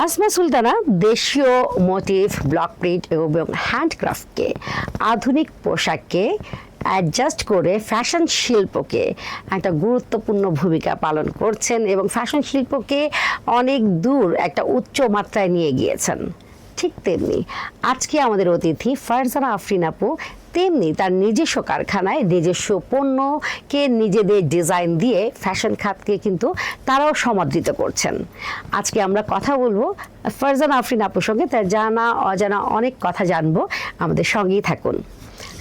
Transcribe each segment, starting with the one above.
আসমা সুলতানা দেশীয় motive, block print এবং হ্যান্ডক্রাফটকে আধুনিক পোশাককে অ্যাডজাস্ট করে ফ্যাশন শিল্পকে একটা গুরুত্বপূর্ণ ভূমিকা পালন করছেন এবং ফ্যাশন শিল্পকে অনেক দূর একটা উচ্চ মাত্রায় নিয়ে গিয়েছেন। ঠিক তেমনি আজকে আমাদের অতিথি ফারজানা আফরিন আপু তেমনি তার নিজস্ব কারখানায় নিজস্ব পণ্যকে নিজেদের ডিজাইন দিয়ে ফ্যাশন খাতকে কিন্তু তারাও সমাদৃত করছেন। আজকে আমরা কথা বলবো ফারজানা আফরিন আপুর সঙ্গে, তার জানা অজানা অনেক কথা জানবো। আমাদের সঙ্গেই থাকুন।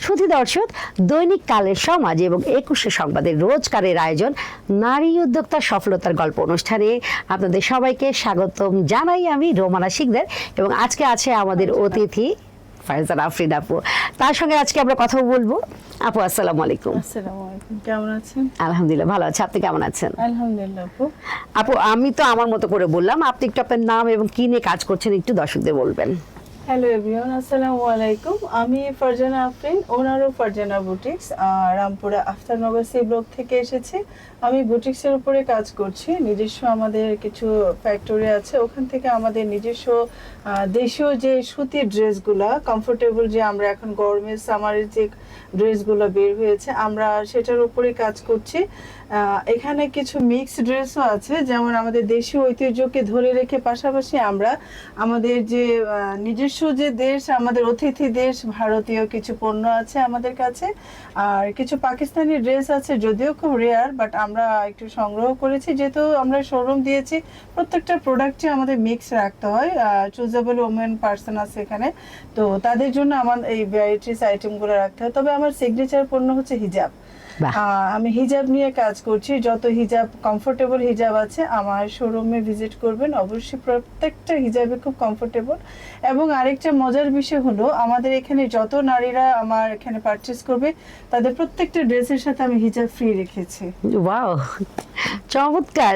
শুধু দর্শক, দৈনিক কালের সমাজ এবং 21শে সংবাদের রোজকারের আয়োজন নারী উদ্যোক্তার সফলতার গল্প অনুষ্ঠানে আপনাদের সবাইকে স্বাগতম জানাই আমি রোমানা শিকদার, এবং আজকে আছে আমাদের অতিথি ফারজানা আফরিন আপু। তার সঙ্গে আজকে আমরা কথা বলবো। আপু আসসালামু আলাইকুম। আসসালামু আলাইকুম, কেমন আছেন? আলহামদুলিল্লাহ ভালো আছে, আপনি কেমন আছেন? আলহামদুলিল্লাহ আপু। আপু আমি তো আমার মতো করে বললাম, আপনি একটু আপনার নাম এবং কি নিয়ে কাজ করছেন একটু দর্শকদের বলবেন। হ্যালো এভরিওয়ান, আসসালামু আলাইকুম। আমি Farzana Afrin, owner of Farzana boutiques, Rampura Aftabnagar C block থেকে এসেছি। আমি বুটিক্সের উপরে কাজ করছি। নিজস্ব আমাদের কিছু ফ্যাক্টরি আছে, ওখান থেকে আমাদের নিজস্ব দেশীয় যে সুতির ড্রেসগুলো কমফোর্টেবল, যে আমরা এখন গরমের সামারের যে ড্রেসগুলো বের হয়েছে আমরা সেটার উপরে কাজ করছি। এখানে কিছু মিক্স ড্রেসও আছে, যেমন আমাদের দেশীয় ঐতিহ্যকে ধরে রেখে পাশাপাশি আমরা আমাদের যে নিজস্ব যে দেশ, আমাদের অতিথি দেশ ভারতীয় কিছু পণ্য আছে আমাদের কাছে, আর কিছু পাকিস্তানি ড্রেস আছে, যদিও খুব রেয়ার, বাট আমরা একটু সংগ্রহ করেছি। যেহেতু আমরা শোরুম দিয়েছি, প্রত্যেকটা প্রোডাক্টে আমাদের মিক্স রাখতে হয়। চুজেবল ওমেন পার্সন আছে এখানে, তো তাদের জন্য আমার এই ভ্যারাইটিস আইটেমগুলো রাখতে হয়। তবে আমার সিগনেচার পণ্য হচ্ছে হিজাব। আমি হিজাব নিয়ে কাজ করছি। যত হিজাব কমফোর্টেবল হিজাব আছে আমার শোরুমে ভিজিট করবেন, অবশ্যই প্রত্যেকটা হিজাবে খুব কমফোর্টেবল। এবং আরেকটা মজার বিষয় হলো, আমাদের এখানে যত নারীরা আমার এখানে পারচেজ করবে তাদের প্রত্যেকটা ড্রেসের সাথে আমি হিজাব ফ্রি রেখেছি। ওয়াও, চমৎকার!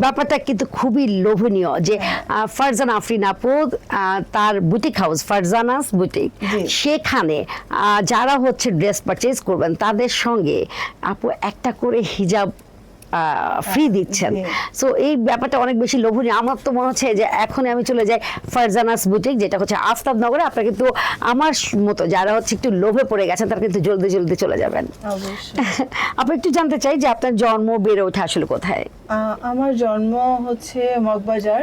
ব্যাপারটা কিন্তু খুবই লোভনীয় যে ফারজানা আফরিন আপু তার বুটিক হাউস ফারজানাস বুটিক, সেখানে যারা হচ্ছে ড্রেস পারচেজ করবেন তাদের সঙ্গে আপু একটা করে হিজাব ফ্রি দিচ্ছেন। সো এই ব্যাপারটা অনেক বেশি লোভনীয়। আমার তো মনে হচ্ছে যে এখন আমি চলে যাই ফারজানাস বুটিক, যেটা হচ্ছে আফতাবনগরে। আপনারা কিন্তু আমার মতো যারা হচ্ছে একটু লোভে পড়ে গেছেন তারা কিন্তু জলদি জলদি চলে যাবেন। আপনি একটু জানতে চাই যে আপনার জন্ম বেড়ে ওঠা আসলে কোথায়? আমার জন্ম হচ্ছে মগবাজার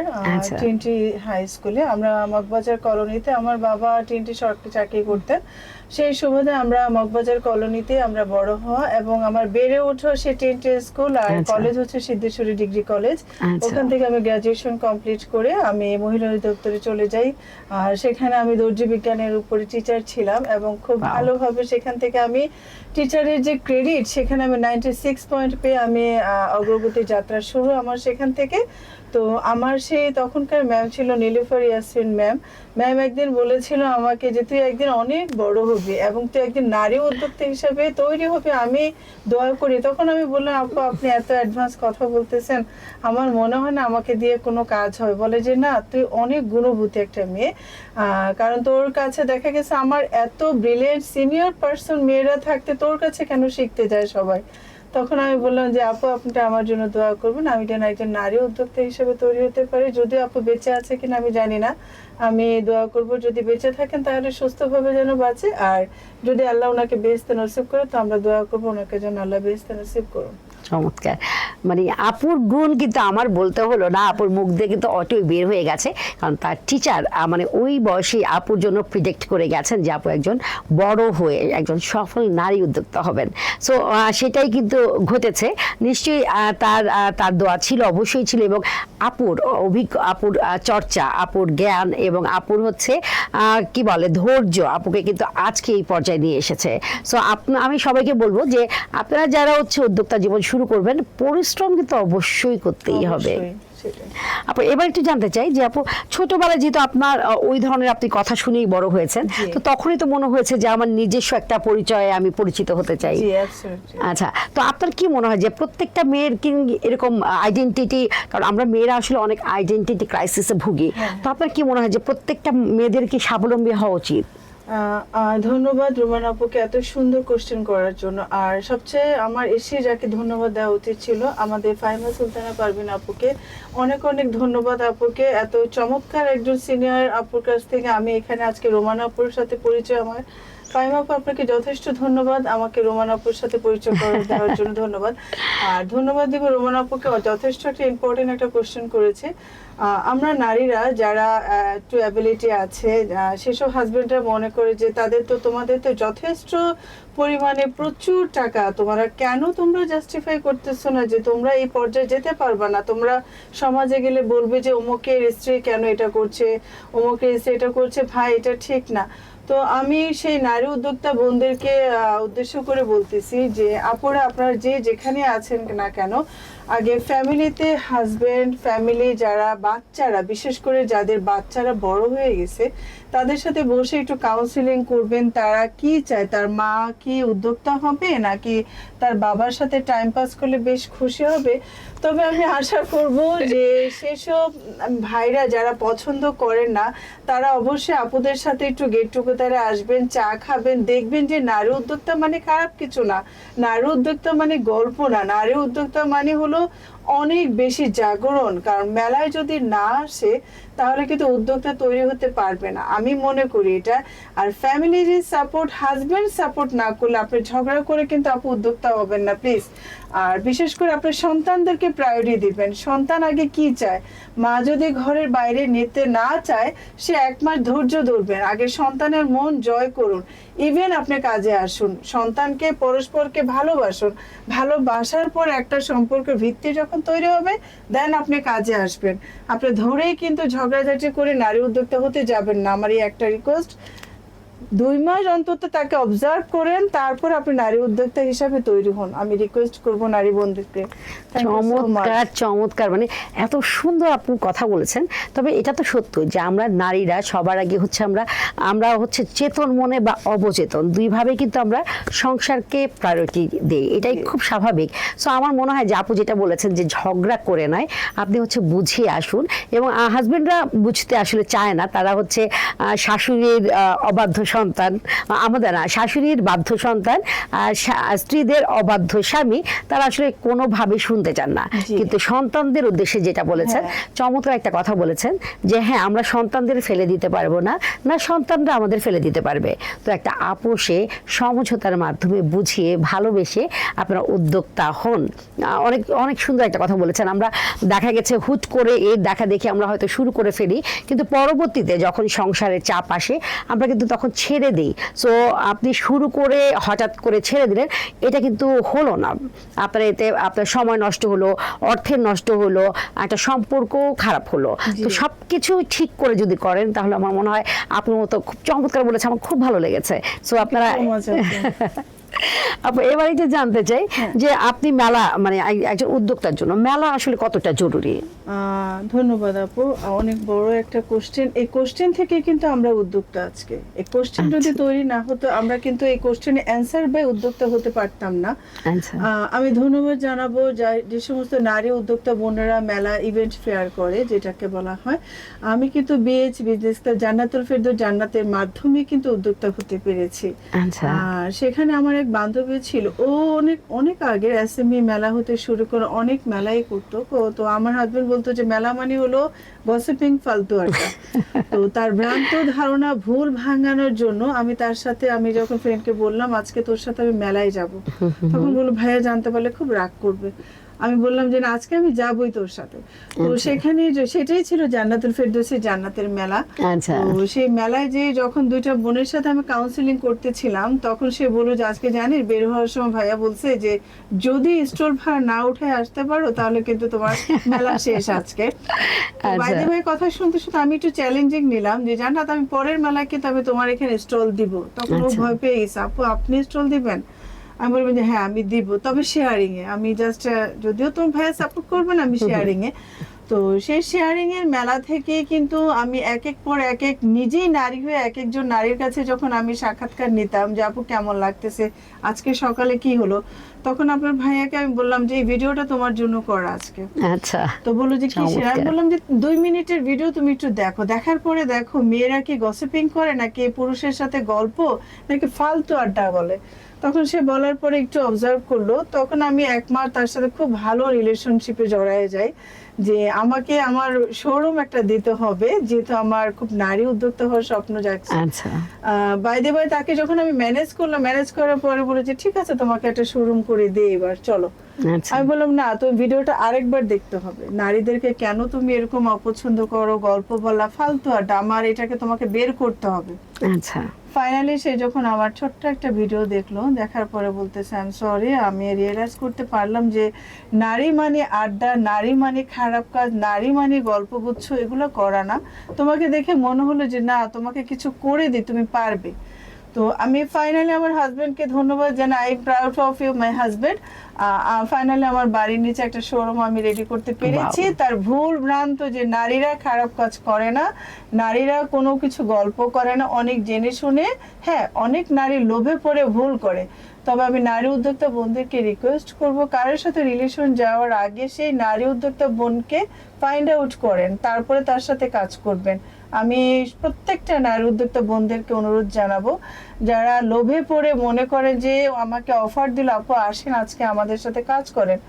টিনটি হাই স্কুলে। আমরা মগবাজার কলোনিতে, আমার বাবা টিনটি সরকারি চাকরি করতেন, সেই সুবাদে আমরা মগবাজার কলোনিতে আমরা বড় হওয়া, এবং আমার বেড়ে ওঠা সে টিনটি স্কুল, আর কলেজ হচ্ছে সিদ্ধেশ্বরী ডিগ্রি কলেজ। ওখান থেকে আমি গ্রাজুয়েশন কমপ্লিট করে আমি মহিলা অধিদপ্তরে চলে যাই। আর সেখানে আমি দর্জি বিজ্ঞানের উপরে টিচার ছিলাম, এবং খুব ভালোভাবে সেখান থেকে আমি টিচারের যে ক্রেডিট, সেখানে আমি 96 পয়েন্ট পেয়ে আমি অগ্রগতি যাত্রা শুরু আমার সেখান থেকে। তো আমার সেই তখনকার ম্যাম ছিল নীলুফার ইয়াসমিন ম্যাম। ম্যাম একদিন বলেছিল আমাকে যে তুই একদিন অনেক বড় হবি এবং তুই একদিন নারী উদ্যোক্তা হিসাবে তৈরি হবে, আমি দোয়া করি। তখন আমি বললাম, আপু আপনি এত অ্যাডভান্স কথা বলতেছেন, আমার মনে হয় না আমাকে দিয়ে কোনো কাজ হয়। বলে যে না, তুই অনেক গুণবতী একটা মেয়ে, কারণ তোর কাছে দেখা গেছে আমার এত ব্রিলিয়েন্ট সিনিয়র পার্সন মেয়েরা থাকতে তোর কাছে কেন শিখতে যায় সবাই। তখন আমি বললাম যে আপু আপনি আমার জন্য দোয়া করবেন, আমি যেন একজন নারী উদ্যোক্তা হিসেবে তৈরি হতে পারি। যদিও আপু বেঁচে আছে কিনা আমি জানি না, আমি দোয়া করব যদি বেঁচে থাকেন তাহলে সুস্থভাবে যেন বাঁচে, আর যদি আল্লাহ ওনাকে বেহেশতে নসিব করে তো আমরা দোয়া করবো ওনাকে যেন আল্লাহ বেহেশতে নসিব করুন। চমৎকার! মানে আপুর গুণ কিন্তু আমার বলতে হলো না, আপুর মুখ দিয়ে কিন্তু অটোই বের হয়ে গেছে, কারণ তার টিচার মানে ওই বয়সে আপুর জন্য প্রিডিক্ট করে গেছেন যে আপু একজন বড় হয়ে একজন সফল নারী উদ্যোক্তা হবেন। সো সেটাই কিন্তু ঘটেছে। নিশ্চয়ই তার দোয়া ছিল, অবশ্যই ছিল, এবং আপুর আপুর চর্চা, আপুর জ্ঞান এবং আপুর হচ্ছে কি বলে ধৈর্য আপুকে কিন্তু আজকে এই পর্যায়ে নিয়ে এসেছে। সো আমি সবাইকে বলবো যে আপনারা যারা হচ্ছে উদ্যোক্তা জীবন শুরু করবেন, পরিশ্রম কিন্তু অবশ্যই করতেই হবে। আপু এবার একটু জানতে চাই যে আপু ছোটবেলায় যেহেতু আপনার ওই ধরনের আপনি কথা শুনেই বড় হয়েছেন, তো তখনই তো মনে হয়েছে যে আমার নিজস্ব একটা পরিচয়ে আমি পরিচিত হতে চাই। আচ্ছা, তো আপনার কি মনে হয় যে প্রত্যেকটা মেয়ের কি এরকম আইডেন্টিটি, কারণ আমরা মেয়েরা আসলে অনেক আইডেন্টিটি ক্রাইসিসে ভুগি, তো আপনার কি মনে হয় যে প্রত্যেকটা মেয়েদের কি স্বাবলম্বী হওয়া উচিত? ধন্যবাদ রোমান আপুকে এত সুন্দর কোশ্চেন করার জন্য। আর সবচেয়ে আমার এসে যাকে ধন্যবাদ দেওয়া উচিত ছিল আমাদের ফাহিমা সুলতানা পারভিন আপুকে। অনেক অনেক ধন্যবাদ আপুকে, এত চমৎকার একজন সিনিয়র আপুর কাছ থেকে আমি এখানে আজকে রোমান আপুর সাথে পরিচয় আমার। ফাহিমা আপু আপনাকে যথেষ্ট ধন্যবাদ, আমাকে রোমান আপুর সাথে পরিচয় করে দেওয়ার জন্য ধন্যবাদ। আর ধন্যবাদ দিব রোমান আপুকে, যথেষ্ট একটা ইম্পর্টেন্ট একটা কোশ্চেন করেছে। আমরা নারীরা যারা একটু অ্যাবিলিটি আছে, সেসব হাজবেন্ডরা মনে করে যে তোমাদের তো যথেষ্ট পরিমাণে প্রচুর টাকা, তোমরা জাস্টিফাই করতেছো না যে তোমরা এই পর্যায়ে যেতে পারবা না, তোমরা সমাজে গেলে বলবে যে অমুকের স্ত্রী কেন এটা করছে, অমুকের স্ত্রী এটা করছে, ভাই এটা ঠিক না। তো আমি সেই নারী উদ্যোক্তা বোনদেরকে উদ্দেশ্য করে বলতেছি যে আপুরা আপনারা যেখানে আছেন না কেন, আগে ফ্যামিলিতে হাজবেন্ড, ফ্যামিলি যারা বাচ্চারা, বিশেষ করে যাদের বাচ্চারা বড় হয়ে গেছে, তাদের সাথে বসে একটু কাউন্সিলিং করবেন। তারা কি চায়, তার মা কি উদ্যোক্তা হবে নাকি তার বাবার সাথে টাইম পাস করলে বেশ খুশি হবে। তবে আমি আশা করব যে সেসব ভাইরা যারা পছন্দ করেন না, তারা অবশ্যই আপুদের সাথে একটু গেট টুগেদারে আসবেন, চা খাবেন, দেখবেন যে নারী উদ্যোক্তা মানে খারাপ কিছু না, নারী উদ্যোক্তা মানে গল্প না, নারী উদ্যোক্তা মানে হলো অনেক বেশি জাগরণ। কারণ মেলায় যদি না আসে তাহলে কিন্তু উদ্যোক্তা তৈরি হতে পারবে না, আমি মনে করি এটা। আর ফ্যামিলির সাপোর্ট, হাজবেন্ড সাপোর্ট না করলে আপনি ঝগড়া করে কিন্তু আপু উদ্যোক্তা হবেন না, প্লিজ। আর বিশেষ করে আপনার সন্তানদেরকে প্রায়োরিটি দিবেন। সন্তান আগে কি চায়, মা যদি ঘরের বাইরে নিতে না চায়, সে 1 মাস ধৈর্য ধরবেন, আগে সন্তানের মন জয় করুন, ইভেন আপনি কাজে আসুন, সন্তানকে পরস্পরকে ভালোবাসুন। ভালোবাসার পর একটা সম্পর্কের ভিত্তি যখন তৈরি হবে, দেন আপনি কাজে আসবেন। আপনি ধরেই কিন্তু ঝগড়াঝাটি করে নারী উদ্যোক্তা হতে যাবেন না। আমার এই একটা রিকোয়েস্ট, 2 মাস অন্তত তাকে অবজার্ভ করেন, তারপর আপনি নারী উদ্যোক্তা হিসাবে তৈরি হন। আমি রিকোয়েস্ট করব নারী বন্ধুকে। চমৎকার চমৎকার, মানে এত সুন্দর আপনি কথা বলেছেন। তবে এটা তো সত্য যে আমরা নারীরা সবার আগে হচ্ছে আমরা হচ্ছে চেতন মনে বা অবচেতন দুইভাবে কিন্তু আমরা সংসারকে প্রায়োরিটি দিই, এটাই খুব স্বাভাবিক। সো আমার মনে হয় যে আপু যেটা বলেছেন যে ঝগড়া করে নয়, আপনি হচ্ছে বুঝিয়ে আসুন। এবং হাজবেন্ডরা বুঝতে আসলে চায় না, তারা হচ্ছে শাশুড়ির অবাধ্য সন্তান, আমাদের না, শাশুড়ির বাধ্য সন্তান, স্ত্রীদের অবাধ্য স্বামী, তারা আসলে কোনোভাবে শুনতে চান না। কিন্তু সন্তানদের উদ্দেশ্যে যেটা বলেছেন, চমৎকার একটা কথা বলেছেন যে হ্যাঁ, আমরা সন্তানদের ফেলে দিতে পারবো না, না সন্তানরা আমাদের ফেলে দিতে পারবে। তো একটা আপোষে সমঝোতার মাধ্যমে বুঝিয়ে ভালোবেসে আপনারা উদ্যোক্তা হন। অনেক অনেক সুন্দর একটা কথা বলেছেন। আমরা দেখা গেছে হুট করে এর দেখা দেখে আমরা হয়তো শুরু করে ফেলি, কিন্তু পরবর্তীতে যখন সংসারের চাপ আসে আমরা কিন্তু তখন ছেড়ে দিই। সো আপনি শুরু করে হঠাৎ করে ছেড়ে দিলেন, এটা কিন্তু হলো না। আপনার এতে আপনার সময় নষ্ট হলো, অর্থের নষ্ট হলো, একটা সম্পর্কও খারাপ হলো। তো সবকিছু ঠিক করে যদি করেন তাহলে আমার মনে হয় আপনার মতো খুব চমৎকার বলেছে, আমার খুব ভালো লেগেছে। সো আপনারা আপু এবার একটু জানতে চাই যে আপনি মেলা, মানে একজন উদ্যোক্তার জন্য মেলা আসলে কতটা জরুরি? ধন্যবাদ আপু, অনেক বড় একটা কোশ্চেন। এই কোশ্চেন থেকে কিন্তু আমরা উদ্যোক্তা। আজকে এই কোশ্চেন যদি তৈরি না হতো, আমরা কিন্তু এই কোশ্চেনে অ্যান্সার বাই উদ্যোক্তা হতে পারতাম না। আমি ধন্যবাদ জানাবো যে সমস্ত নারী উদ্যোক্তা বোনেরা মেলা ইভেন্ট ফেয়ার করে, যেটাকে বলা হয়। আমি কিন্তু BH business club Jannatul Ferdous জান্নাতের মাধ্যমে কিন্তু উদ্যোক্তা হতে পেরেছি। সেখানে আমার এক বান্ধবী ছিল, ও অনেক আগে এসএমই মেলা হতে শুরু করে অনেক মেলাই করতো। তো আমার হাজবেন্ড বলতো যে মেলা মানে হলো গসিপিং, ফালতু আড্ডা। তো তার ভ্রান্ত ধারণা ভুল ভাঙানোর জন্য আমি যখন ফ্রেন্ডকে বললাম আজকে তোর সাথে আমি মেলায় যাব, তখন বললো ভাইয়া জানতে পারলে খুব রাগ করবে। আমি বললাম যে না, আজকে আমি যাবই তোর সাথে। তো সেখানে সেটাই ছিল জান্নাতুল ফেরদৌসের জান্নাতের মেলা। তো সেই মেলায় যে যখন 2টা বোনের সাথে আমি কাউন্সিলিং করতেছিলাম, তখন সে বললো যে আজকে জানিস বের হওয়ার সময় ভাইয়া বলছে যে যদি স্টল ভাড়া না উঠায় আসতে পারো তাহলে কিন্তু তোমার মেলা শেষ আজকে। বাইরে ভাই কথা শুনতে শুনতে আমি একটু চ্যালেঞ্জিং নিলাম যে জান্নাত, আমি পরের মেলায় কিন্তু আমি তোমার এখানে স্টল দিব। তখন ও ভয় পেয়ে গেছে, আপু আপনি স্টল দিবেন? আমি বলবেন যে হ্যাঁ আমি দিব, তবে শেয়ারিং এ। আমি জাস্ট, যদিও তোমার ভাইয়া সাপোর্ট করবে না, আমি শেয়ারিং এ। তো সেই শেয়ারিং এর মেলা থেকে কিন্তু আমি এক এক পর এক এক নিজেই নারী হয়ে এক একজন নারীর কাছে যখন আমি সাক্ষাৎকার নিতাম যে আপু কেমন লাগতেছে, আজকে সকালে কি হলো, তখন আপনার ভাইয়াকে আমি বললাম যে এই ভিডিওটা তোমার জন্য করা আজকে। আচ্ছা, তো বললো যে কি সেটা, আমি বললাম যে 2 মিনিটের ভিডিও তুমি একটু দেখো, দেখার পরে দেখো মেয়েরা কি গসিপিং করে নাকি পুরুষের সাথে গল্প নাকি ফালতু আড্ডা বলে। তখন সে বলার পরে একটু অবজার্ভ করলো, তখন আমি 1 মাস তার সাথে খুব ভালো রিলেশনশিপে জড়ায় যাই যে আমাকে আমার শোরুম একটা দিতে হবে, যেহেতু আমার খুব নারী উদ্যোক্তা হওয়ার স্বপ্ন যাচ্ছে। আচ্ছা, বাই দ্য ওয়ে তাকে যখন আমি ম্যানেজ করলাম, ম্যানেজ করার পরে বলে যে ঠিক আছে তোমাকে একটা শোরুম করে দিই এবার চলো। আচ্ছা, আমি বললাম না, তুমি ভিডিওটা আরেকবার দেখতে হবে, নারীদেরকে কেন তুমি এরকম অপছন্দ করো, গল্প বলা, ফালতু আড্ডা, আমার এটাকে তোমাকে বের করতে হবে। আচ্ছা, ফাইনালি সে যখন আমার ছোট্ট একটা ভিডিও দেখলো, দেখার পরে বলতেছে আই এম সরি, আমি রিয়েলাইজ করতে পারলাম যে নারী মানে আড্ডা, নারী মানে খারাপ কাজ, নারী মানে গল্পগুচ্ছ, এগুলো করা না। তোমাকে দেখে মনে হলো যে না, তোমাকে কিছু করে দিই, তুমি পারবে। তো আমি ফাইনালি আমার হাজবেন্ডকে ধন্যবাদ জানাই, I proud of you my husband. Finally আমার বাড়ির নিচে একটা শোরুম আমি রেডি করতে পেরেছি। তার ভুল ভ্রান্ত যে নারীরা খারাপ কাজ করে না, নারীরা কোনো কিছু গল্প করে না, অনেক জেনে শুনে, হ্যাঁ অনেক নারী লোভে পড়ে ভুল করে। তবে আমি নারী উদ্যোক্তা বোনদেরকে রিকোয়েস্ট করব, কারোর সাথে রিলেশন যাওয়ার আগে সেই নারী উদ্যোক্তা বোনকে ফাইন্ড আউট করেন, তারপরে তার সাথে কাজ করবেন। আমি প্রত্যেকটা নারী উদ্যোক্তা বোনদেরকে অনুরোধ জানাবো, যারা লোভে পড়ে মনে করে যে আমাকে অফার দিল আপু আসেন আজকে আমাদের সাথে কাজ করেন,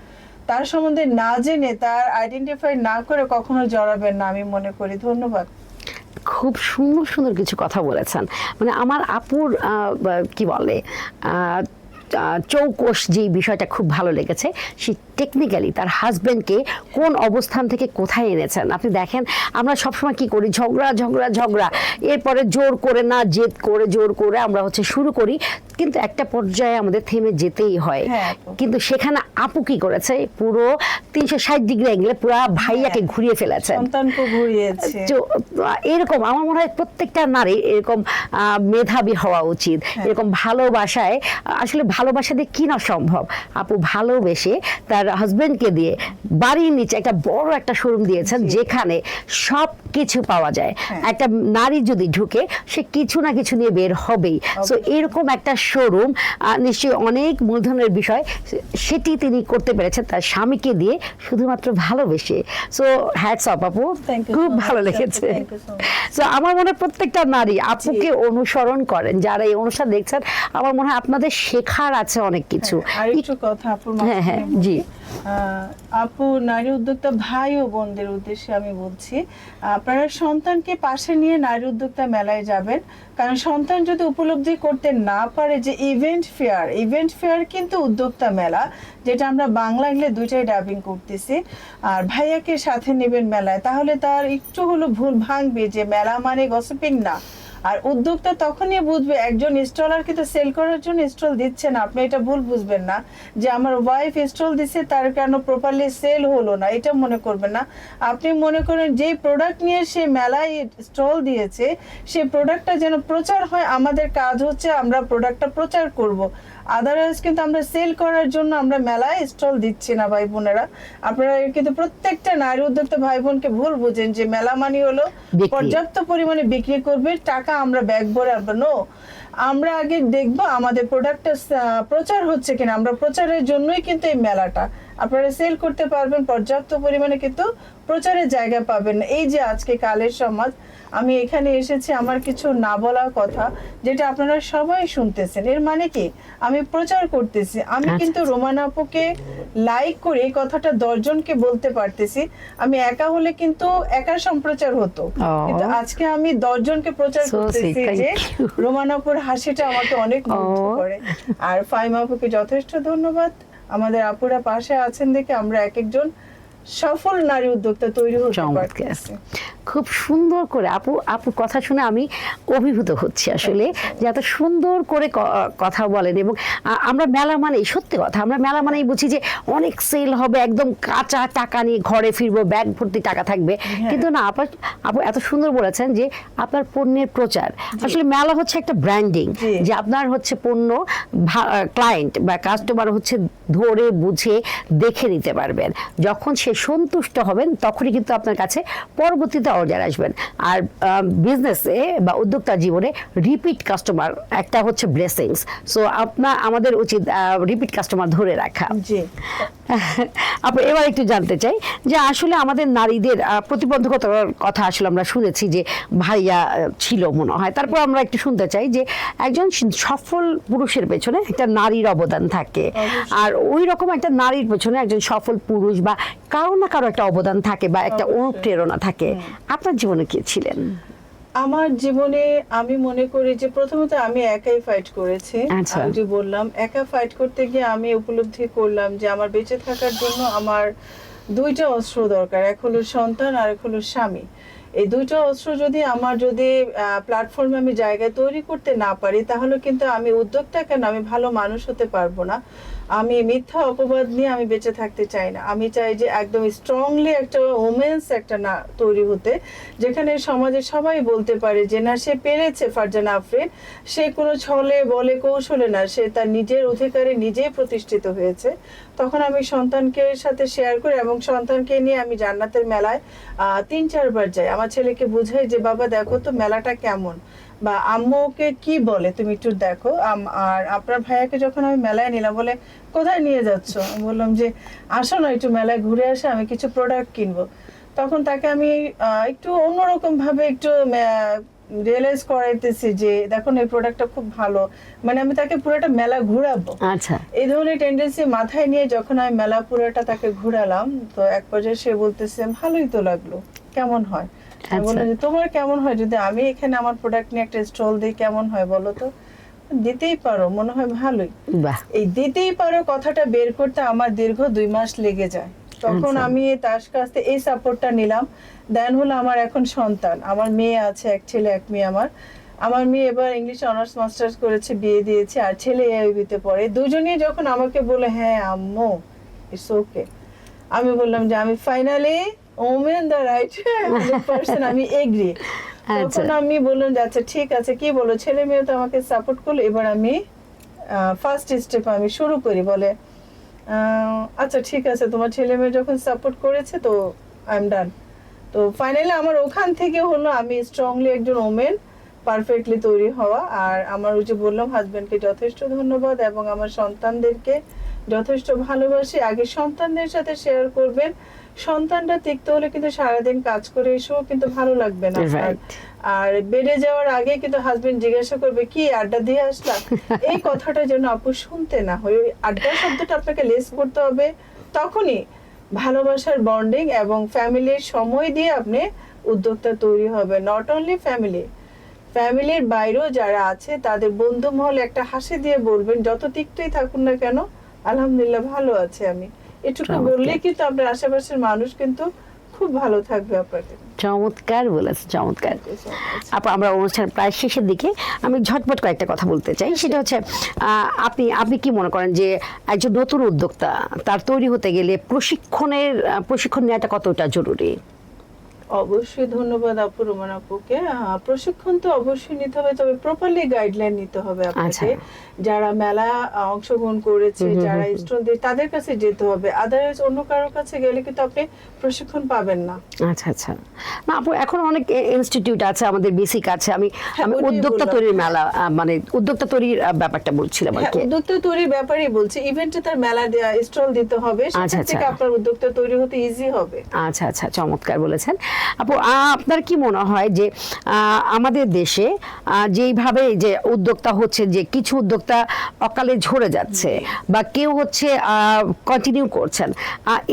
তার সম্বন্ধে না জেনে, তার আইডেন্টিফাই না করে কখনো জড়াবেন না, আমি মনে করি। ধন্যবাদ। খুব সুন্দর সুন্দর কিছু কথা বলেছেন। মানে আমার আপুর কি বলে চৌকস যে বিষয়টা খুব ভালো লেগেছে, সে টেকনিক্যালি তার হাজবেন্ডকে কোন অবস্থান থেকে কোথায় এনেছেন। আপনি দেখেন আমরা সবসময় কি করি, ঝগড়া ঝগড়া ঝগড়া, এরপরে জোর করে না জেদ করে জোর করে আমরা শুরু করি, কিন্তু একটা পর্যায়ে আমাদের থেমে যেতেই হয়। কিন্তু সেখানে আপু কি করেছে, পুরো 360 ডিগ্রি অ্যাঙ্গেলে পুরো ভাইয়াকে ঘুরিয়ে ফেলেছে, সন্তানকে ঘুরিয়েছে। এরকম আমার মনে হয় প্রত্যেকটা নারী এরকম মেধাবী হওয়া উচিত। এরকম ভালোবাসায়, আসলে ভালোবাসা দিয়ে কি না সম্ভব। আপু ভালোবেসে তার হাজবেন্ডকে দিয়ে বাড়ির নিচে একটা বড় একটা শোরুম দিয়েছেন, যেখানে সব কিছু পাওয়া যায়। একটা নারী যদি ঢুকে, সে কিছু না কিছু নিয়ে বের হবেই। সো এরকম একটা শোরুম নিশ্চয়ই অনেক মূলধনের বিষয়, সেটি তিনি করতে পেরেছেন তার স্বামীকে দিয়ে, শুধুমাত্র ভালোবেসে। সো হ্যাটস অফ আপু, খুব ভালো লেগেছে। সো আমার মনে হয় প্রত্যেকটা নারী আপুকে অনুসরণ করেন, যারা এই অনুষ্ঠান দেখছেন, আমার মনে হয় আপনাদের শেখার আছে অনেক কিছু। আরেকটু কথা আপু, হ্যাঁ জি আপু, নারী উদ্যোক্তা ভাই ও বোনদের উদ্দেশ্যে আমি বলছি, আপনারা সন্তানকে পাশে নিয়ে নারী উদ্যোক্তা মেলায় যাবেন। কারণ সন্তান যদি উপলব্ধি করতে না পারে যে ইভেন্ট ফেয়ার কিন্তু উদ্যোক্তা মেলা, যেটা আমরা বাংলা ইংলিশ দুইটাই ডাবিং করতেছি, আর ভাইয়াকে সাথে নেবেন মেলায়, তাহলে তার একটু হলো ভুল ভাঙবে যে মেলা মানে গসিপিং না। আর উদ্যোক্তা তখনই বুঝবে, একজন স্টলার কিন্তু সেল করার জন্য স্টল দিচ্ছে না, আপনি এটা ভুল বুঝবেন না যে আমার ওয়াইফ স্টল দিচ্ছে তার কেন প্রপারলি সেল হলো না, এটা মনে করবেন না। আপনি মনে করেন যে প্রোডাক্ট নিয়ে সে মেলায় স্টল দিয়েছে, সেই প্রোডাক্টটা যেন প্রচার হয়, আমাদের কাজ হচ্ছে আমরা প্রোডাক্টটা প্রচার করব। আদারওয়াইজ কিন্তু আমরা সেল করার জন্য আমরা মেলায় স্টল দিচ্ছি না ভাই বোনেরা। আপনারা কিন্তু প্রত্যেকটা নারী উদ্যোক্তা ভাই বোনকে ভুল বুঝেন যে মেলা মানে হলো পর্যাপ্ত পরিমাণে বিক্রি করবে, টাকা আমরা ব্যাগ ভরে আনবো। নো, আমরা আগে দেখবো আমাদের প্রোডাক্টটা প্রচার হচ্ছে কিনা, আমরা প্রচারের জন্যই কিন্তু এই মেলাটা। আপনারা সেল করতে পারবেন পর্যাপ্ত পরিমাণে, কিন্তু প্রচারের জায়গা পাবেন না। এই যে আজকে কালের সমাজ, আমি এখানে এসেছি আমার কিছু না বলা কথা যেটা আপনারা সবাই শুনতেছেন, এর মানে কি আমি প্রচার করতেছি। আমি কিন্তু রোমানা আপুকে লাইক করে এই কথাটা 10 জনকে বলতে পারতেছি। আমি একা হলে কিন্তু একা সম্প্রচার হতো, কিন্তু আজকে আমি 10 জনকে প্রচার করতেছি যে রোমানা আপুর হাসিটা আমাকে অনেক মুগ্ধ করে। আর ফাইমা আপুকে যথেষ্ট ধন্যবাদ, আমাদের আপুরা পাশে আছেন দেখে আমরা এক একজন সফল নারী উদ্যোক্তা তৈরি হতে পারতেছি। খুব সুন্দর করে আপুর কথা শুনে আমি অভিভূত হচ্ছি আসলে, যে এত সুন্দর করে কথা বলেন। এবং আমরা মেলা মানেই, সত্যি কথা, আমরা মেলা মানেই বুঝি যে অনেক সেল হবে, একদম কাঁচা টাকা নিয়ে ঘরে ফিরবো, ব্যাগ ভর্তি টাকা থাকবে, কিন্তু না, আপু এত সুন্দর বলেছেন যে আপনার পণ্যের প্রচার। আসলে মেলা হচ্ছে একটা ব্র্যান্ডিং, যে আপনার হচ্ছে পণ্য ক্লায়েন্ট বা কাস্টমার হচ্ছে ধরে বুঝে দেখে নিতে পারবেন। যখন সে সন্তুষ্ট হবেন তখনই কিন্তু আপনার কাছে পরবর্তীতে অর্ডার আসবেন। আর বিজনেসে বা উদ্যোক্তা জীবনে রিপিট কাস্টমার একটা হচ্ছে ব্লেসিংস। সো আমাদের উচিত রিপিট কাস্টমার ধরে রাখা। জি আপু এবার একটু জানতে চাই যে আসলে আমাদের নারীদের প্রতিবন্ধকতার কথা আসলে আমরা শুনেছি যে ভাইয়া ছিল মনে হয়, তারপর আমরা একটু শুনতে চাই যে একজন সফল পুরুষের পেছনে একটা নারীর অবদান থাকে, আর ওই রকম একটা নারীর পেছনে একজন সফল পুরুষ বা কারো না কারো একটা অবদান থাকে বা একটা অনুপ্রেরণা থাকে। আপনার জীবনে কি ছিলেন? আমার জীবনে আমি মনে করি যে প্রথমত আমি একাই ফাইট করেছি। আমি যে বললাম, একা ফাইট করতে গিয়ে আমি উপলব্ধি করলাম যে আমার বেঁচে থাকার জন্য আমার দুইটা অস্ত্র দরকার, এক হলো সন্তান আর এক হলো স্বামী। এই দুইটা অস্ত্র যদি প্ল্যাটফর্মে আমি জায়গায় তৈরি করতে না পারি, তাহলে কিন্তু আমি উদ্যোক্তা কেন, আমি ভালো মানুষ হতে পারবো না। আমি মিথ্যা অপবাদ নিয়ে আমি বেঁচে থাকতে চাই না। আমি চাই যে একদম স্ট্রংলি একটা ওমেন্স একটা না তৈরি হতে, যেখানে সমাজে সবাই বলতে পারে যে না, সে পেরেছে, ফারজানা আফরিন, সে কোনো ছলে বলে কৌশলে না, সে তার নিজের অধিকারে নিজেই প্রতিষ্ঠিত হয়েছে। তখন আমি সন্তানকে সাথে শেয়ার করি এবং সন্তানকে নিয়ে আমি জান্নাতের মেলায় 3-4 বার যাই। আমার ছেলেকে বুঝাই যে বাবা দেখো তো মেলাটা কেমন, বা আম্মুকে কি বলে তুমি একটু দেখো। আর আপনার ভাইয়াকে যখন আমি মেলায় নিলাম, বলে কোথায় নিয়ে যাচ্ছ? আমি বললাম যে আসো না একটু মেলায় ঘুরে আসে, আমি কিছু প্রোডাক্ট কিনবো। তখন তাকে আমি একটু অন্যরকম ভাবে একটু রিয়েলাইজ করাইতেছি যে দেখুন এই প্রোডাক্টটা খুব ভালো, মানে আমি তাকে পুরোটা মেলা ঘুরাবো। আচ্ছা, এই ধরনের টেন্ডেন্সি মাথায় নিয়ে যখন আমি মেলা পুরোটা তাকে ঘুরালাম, তো এক পর্যায়ে সে বলতেছে ভালোই তো লাগলো, কেমন হয়? আমি বললাম যে তোমার কেমন হয় যদি আমি এখানে আমার প্রোডাক্ট নিয়ে একটা স্টল দিই, কেমন হয় বলো তো? দিতেই পারো, মনে হয় ভালোই। এই দিতেই পারো কথাটা বের করতে আমার দীর্ঘ 2 মাস লেগে যায়। তখন আমি তার কাছ থেকে এই সাপোর্টটা নিলাম। দেন হলো আমার এখন সন্তান, আমার মেয়ে আছে, এক ছেলে এক মেয়ে। আমার মেয়ে এবার ইংলিশ অনার্স মাস্টার্স করেছে, বিয়ে দিয়েছে, আর ছেলে এআইবিতে পড়ে। দুজনেই যখন আমাকে বলে হ্যাঁ আম্মু ইটস ওকে, আমি বললাম যে আমি finally women the right person, আমি এগ্রি। তখন আমি বললাম যে আচ্ছা ঠিক আছে, কি বলো, ছেলে মেয়ে তো আমাকে সাপোর্ট করলো, এবার আমি ফার্স্ট স্টেপ আমি শুরু করি। বলে আচ্ছা ঠিক আছে, তোমার ছেলে মেয়ে যখন সাপোর্ট করেছে তো আই এম ডান। তো ফাইনালি আমার ওখান থেকে হলো আমি স্ট্রংলি একজন ওমেন পারফেক্টলি তৈরি হওয়া। আর আমার ওই যে বললাম হাজবেন্ডকে যথেষ্ট ধন্যবাদ এবং আমার সন্তানদেরকে যথেষ্ট ভালোবাসি। আগে সন্তানদের সাথে শেয়ার করবেন, সন্তানটা তিক্ত হলে কিন্তু সারাদিন কাজ করে এসেও কিন্তু ভালো লাগবে না। আর বেড়ে যাওয়ার আগে কিন্তু হাজবেন্ড জিজ্ঞাসা করবে কি আড্ডা দিয়ে আসলাম, এই কথাটা যেন আপু শুনতে না হয়। ওই আড্ডা শব্দটা আপনাকে লেস করতে হবে, তখনই ভালোবাসার বন্ডিং এবং ফ্যামিলির সময় দিয়ে আপনি উদ্যোক্তা তৈরি হবে। নট অনলি ফ্যামিলির বাইরেও যারা আছে তাদের বন্ধু মহলে একটা হাসি দিয়ে বলবেন, যত তিক্তই থাকুন না কেন আলহামদুলিল্লাহ ভালো আছে আমি, এটুকু বললে কিন্তু আপনার আশেপাশের মানুষ কিন্তু খুব ভালো থাকবে আপনাকে। চমৎকার বলেছে, চমৎকার। আমরা অনুষ্ঠান প্রায় শেষের দিকে, আমি ঝটপট কয়েকটা কথা বলতে চাই। সেটা হচ্ছে আপনি কি মনে করেন যে একজন নতুন উদ্যোক্তা তার তৈরি হতে গেলে প্রশিক্ষণ নেওয়াটা কতটা জরুরি? অবশ্যই ধন্যবাদ আপু, রোমান আপুকে। প্রশিক্ষণ তো অবশ্যই নিতে হবে, তবে প্রপারলি গাইডলাইন নিতে হবে আপনাকে। যারা মেলা অংশগ্রহণ করেছে, যারা স্টল দিয়ে, তাদের কাছে যেতে হবে। আদারওয়াইজ অন্য কারোর কাছে গেলে কিন্তু আপনি প্রশিক্ষণ পাবেন না। আচ্ছা আচ্ছা, না আপু এখন অনেক ইনস্টিটিউট আছে, আমাদের বেসিক আছে। আমি উদ্যোক্তা তৈরির মেলা, মানে উদ্যোক্তা তৈরির ব্যাপারটা বলছিলাম আর কি। উদ্যোক্তা তৈরির ব্যাপারই বলছি, ইভেন্টে তার মেলা স্টল দিতে হবে, সেটা থেকে আপনার উদ্যোক্তা তৈরি হতে ইজি হবে। আচ্ছা আচ্ছা, চমৎকার বলেছেন আপু। আপনার কি মনে হয় যে আমাদের দেশে যেইভাবে যে উদ্যোক্তা হচ্ছে, যে কিছু উদ্যোক্তা অকালে ঝরে যাচ্ছে বা কেউ হচ্ছে কন্টিনিউ করছেন,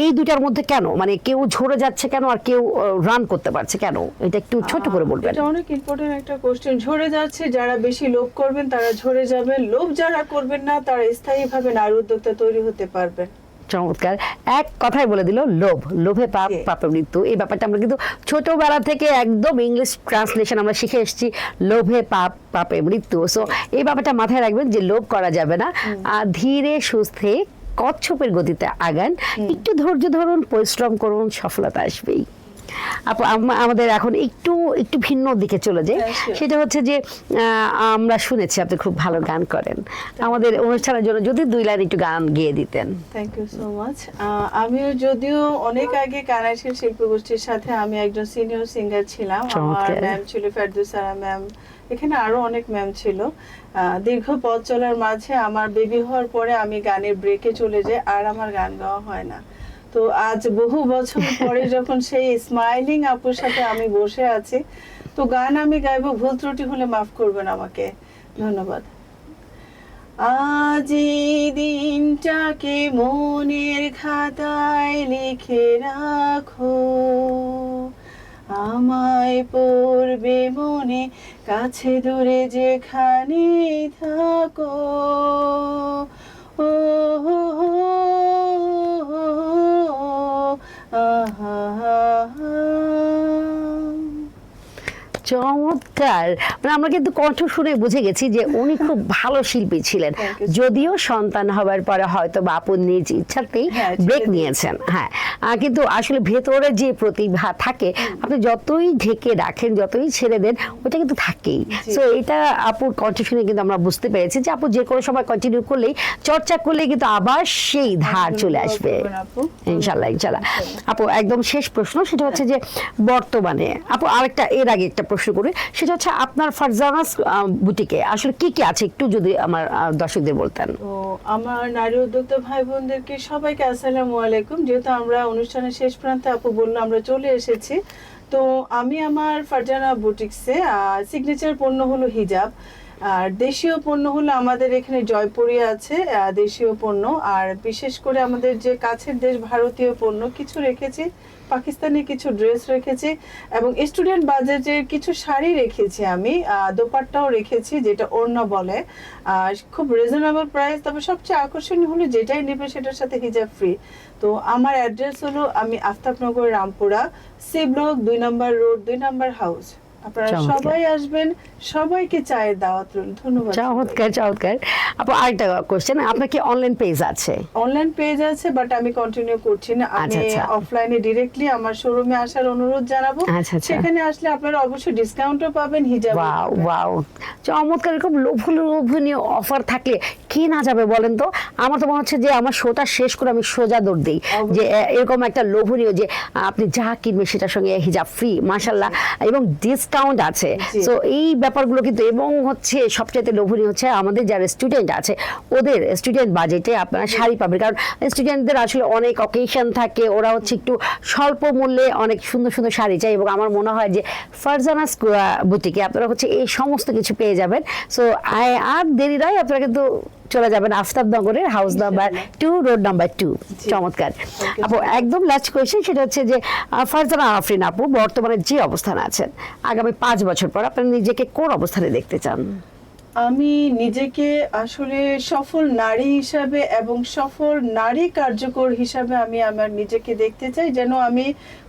এই দুটার মধ্যে কেন, মানে কেউ ঝরে যাচ্ছে কেন আর কেউ রান করতে পারছে কেন, এটা একটু ছোট করে বলবেন। এটা অনেক ইম্পর্টেন্ট একটা কোশ্চেন। ঝরে যাচ্ছে যারা বেশি লোভ করবেন তারা ঝরে যাবেন, লোভ যারা করবেন না তারা স্থায়ীভাবে নারী উদ্যোক্তা তৈরি হতে পারবেন। চমৎকার, এক কথাই বলে দিল লোভ, লোভে পাপ, পাপে মৃত্যু। এই ব্যাপারটা আমরা কিন্তু ছোটবেলা থেকে একদম ইংলিশ ট্রান্সলেশন আমরা শিখে এসেছি, লোভে পাপ, পাপে মৃত্যু। সো এই ব্যাপারটা মাথায় রাখবেন যে লোভ করা যাবে না, ধীরে সুস্থে কচ্ছপের গতিতে আগান, একটু ধৈর্য ধরুন, পরিশ্রম করুন, সফলতা আসবেই। আপু আমাদের এখন একটু একটু ভিন্ন দিকে চলে যায়, সেটা হচ্ছে যে আমরা শুনেছি আপনি খুব ভালো গান করেন, আমাদের অনুষ্ঠানের জন্য যদি 2 লাইন একটু গান গেয়ে দিতেন। Thank you so much. আমিও যদিও অনেক আগে কানাইশের শিল্পী গোষ্ঠীর সাথে আমি একজন সিনিয়র সিঙ্গার ছিলাম, আমার ম্যাম ছিল ফেরদৌসারা ম্যাম, এখানে আরো অনেক ম্যাম ছিল। দীর্ঘ পথ চলার মাঝে আমার বেবি হওয়ার পরে আমি গানের ব্রেকে চলে যাই, আর আমার গান গাওয়া হয় না। তো আজ বহু বছর পরে যখন সেই স্মাইলিং আপুর সাথে আমি বসে আছি, তো গান আমি গাইবো, ভুল ত্রুটি হলে মাফ করবেন আমাকে। ধন্যবাদ। আজ এই দিনটাকে মনের খাতায় লিখে রাখো, আমায় পড়বে মনে, কাছে দূরে যেখানে থাকো। ও হো হো, চমৎকার, মানে আমরা কিন্তু কণ্ঠ শুনে বুঝে গেছি যে উনি খুব ভালো শিল্পী ছিলেন, যদিও সন্তান হবার পরে হয়তো বা আপু নিজ ইচ্ছাতেই ব্রেক নিয়েছেন। হ্যাঁ, কিন্তু আসলে ভেতরে যে প্রতিভা থাকে আপনি যতই ঢেকে রাখেন, যতই ছেড়ে দেন, ওটা কিন্তু থাকেই। সো এটা আপুর কণ্ঠ শুনে কিন্তু আমরা বুঝতে পেরেছি যে আপু যে কোনো সময় কন্টিনিউ করলেই, চর্চা করলেই কিন্তু আবার সেই ধার চলে আসবে ইনশাল্লাহ, ইনশাল্লাহ। আপু একদম শেষ প্রশ্ন, সেটা হচ্ছে যে বর্তমানে আপু আরেকটা, এর আগে একটা প্রশ্ন করি, সেটা হচ্ছে আপনার ফারজানাস বুটিকে আসলে কি কি আছে, একটু যদি আমার দর্শকদের বলতেন। তো আমার নারী উদ্যোক্তা ভাই বোনদেরকে সবাইকে আসসালামু আলাইকুম। যেহেতু আমরা অনুষ্ঠানের শেষ প্রান্তে, আপু বললো আমরা চলে এসেছি, তো আমি আমার ফারজানা বুটিক্সে সিগনেচার পণ্য হলো হিজাব, আর দেশীয় পণ্য হলো আমাদের এখানে জয়পুরি আছে দেশীয় পণ্য, আর বিশেষ করে আমাদের যে কাছের দেশ ভারতীয় পণ্য কিছু রেখেছি, পাকিস্তানি কিছু ড্রেস রেখেছি, এবং স্টুডেন্ট বাজেটের কিছু শাড়ি রেখেছি আমি, দোপাট্টাও রেখেছি যেটা ওড়না বলে, খুব রিজনেবল প্রাইস। তবে সবচেয়ে আকর্ষণীয় হলো যেটাই নেবে সেটার সাথে হিজাব ফ্রি। তো আমার অ্যাড্রেস হলো, আমি আফতাবনগর, রামপুরা, সি ব্লক, 2 নম্বর রোড, 2 নম্বর হাউস। আপনারা সবাই আসবেন, সবাইকে চায়ের দাওয়াত রইল। ধন্যবাদ। চমৎকার, চমৎকার। আপু আরেকটা কোশ্চেন, আপনার কি অনলাইন পেজ আছে? অনলাইন পেজ আছে, বাট আমি কন্টিনিউ করছি না, আমি অফলাইনে ডিরেক্টলি আমার শোরুমে আসার অনুরোধ জানাবো। সেখানে আসলে আপনারা অবশ্যই ডিসকাউন্টও পাবেন, হিজাব। ওয়াও ওয়াও, চমৎকার। এরকম লোভনীয় অফার থাকলে কি না যাবে বলেন তো? আমার তো মনে হচ্ছে যে আমার শোটা শেষ করে আমি সোজা দৌড় দিই, যে এরকম একটা লোভনীয়, যে আপনি যা কিনবেন সেটার সঙ্গে হিজাব ফ্রি, মাশাআল্লাহ, এবং ডিসকাউন্ট আছে। সো এই ব্যাপারগুলো কিন্তু, এবং হচ্ছে সবচেয়ে লোভনীয় হচ্ছে আমাদের যারা স্টুডেন্ট আছে, ওদের স্টুডেন্ট বাজেটে আপনারা শাড়ি পাবেন, কারণ স্টুডেন্টদের আসলে অনেক অকেশন থাকে, ওরা হচ্ছে একটু স্বল্প মূল্যে অনেক সুন্দর সুন্দর শাড়ি চাই, এবং আমার মনে হয় যে ফারজানাস বুটিকে আপনারা হচ্ছে এই সমস্ত কিছু পেয়ে যাবেন। সো আর দেরি নয়, আপনারা কিন্তু চলে যাবেন আফতাবনগরের হাউস নাম্বার 2, রোড নাম্বার 2। চমৎকার। আপু একদম লাস্ট কোয়েশ্চেন, সেটা হচ্ছে যে ফারজানা আফরিন আপু বর্তমানে যে অবস্থানে আছেন, আগামী 5 বছর পর আপনি নিজেকে কোন অবস্থানে দেখতে চান? আমি নিজেকে আসলে সফল নারী হিসাবে এবং সফল নারী কার্যকর হিসাবে আমি আমার নিজেকে দেখতে চাই, যেন আমি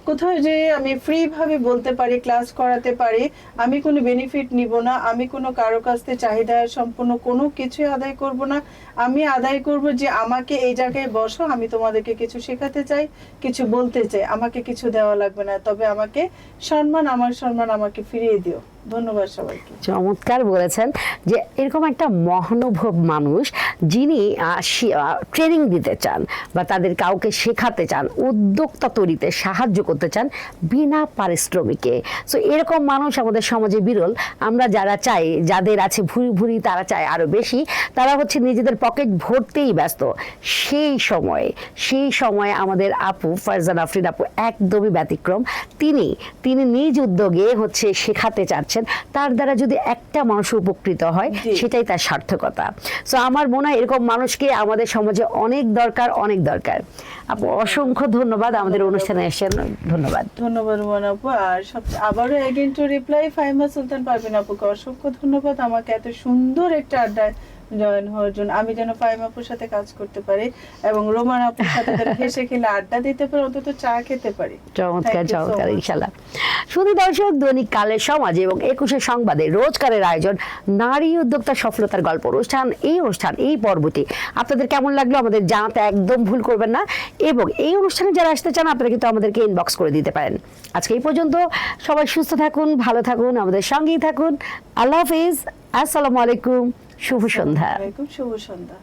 কোথাও যে আমি ফ্রি ভাবে বলতে পারি, ক্লাস করাতে পারি, আমি কোনো বেনিফিট নিব না, আমি কোনো কারো কাছ থেকে চাহিদা সম্পূর্ণ কোনো কিছু আদায় করব না। আমি আদায় করব যে আমাকে এই জায়গায় বসো, আমি তোমাদেরকে কিছু শেখাতে চাই, কিছু বলতে চাই, আমাকে কিছু দেওয়া লাগবে না, তবে আমাকে সম্মান, আমার সম্মান আমাকে ফিরিয়ে দিও। ধন্যবাদ সবাইকে। চমৎকার বলেছেন যে এরকম একটা মহানুভব মানুষ, যিনি ট্রেনিং দিতে চান বা তাদের কাউকে শেখাতে চান, উদ্যোক্তা তৈরিতে সাহায্য করতে চান বিনা পারিশ্রমিকে। সো এরকম মানুষ আমাদের সমাজে বিরল। আমরা যারা চাই, যাদের আছে ভুরি ভুরি, তারা চায় আরো বেশি, তারা হচ্ছে নিজেদের পকেট ভরতেই ব্যস্ত। সেই সময় আমাদের আপু ফারজানা আফরিন আপু একদমই ব্যতিক্রম। তিনি নিজ উদ্যোগে হচ্ছে শেখাতে চাচ্ছেন, তার দ্বারা যদি একটা মানুষ উপকৃত হয় সেটাই তার সার্থকতা। সো আমার মনে হয় এরকম মানুষকে আমাদের সমাজে অনেক দরকার, অনেক দরকার। আপু অসংখ্য ধন্যবাদ আমাদের অনুষ্ঠানে এসেছেন। ধন্যবাদ। ধন্যবাদ রুমান আপু। আর আবারও এগেইন টু রিপ্লাই ফাহিমা সুলতান পারভিন আপুকে অসংখ্য ধন্যবাদ আমাকে এত সুন্দর একটা আড্ডায় জয়েন হওয়ার জন্য, আমি যেন ফাইম আপুর সাথে কাজ করতে পারি এবং রোমান আপুর সাথে যেন হেসে খেলে আড্ডা দিতে পারি, অন্তত চা খেতে পারি। চমৎকার Thank you so চমৎকার, much. ইনশাল্লাহ। শুধু দর্শক, দৈনিক কালের সমাজ এবং 21 সংবাদে রোজকারের আয়োজন নারী উদ্যোক্তা সফলতার গল্প অনুষ্ঠান, এই পর্বটি আপনাদের কেমন লাগলো আমাদের জানাতে একদম ভুল করবেন না। এবং এই অনুষ্ঠানে যারা আসতে চান আপনারা কিন্তু আমাদেরকে ইনবক্স করে দিতে পারেন। আজকে এই পর্যন্ত, সবাই সুস্থ থাকুন, ভালো থাকুন, আমাদের সঙ্গেই থাকুন। আল্লাহ হাফিজ, আসসালামু আলাইকুম, শুভ সন্ধ্যা। আসসালামু আলাইকুম, শুভ সন্ধ্যা।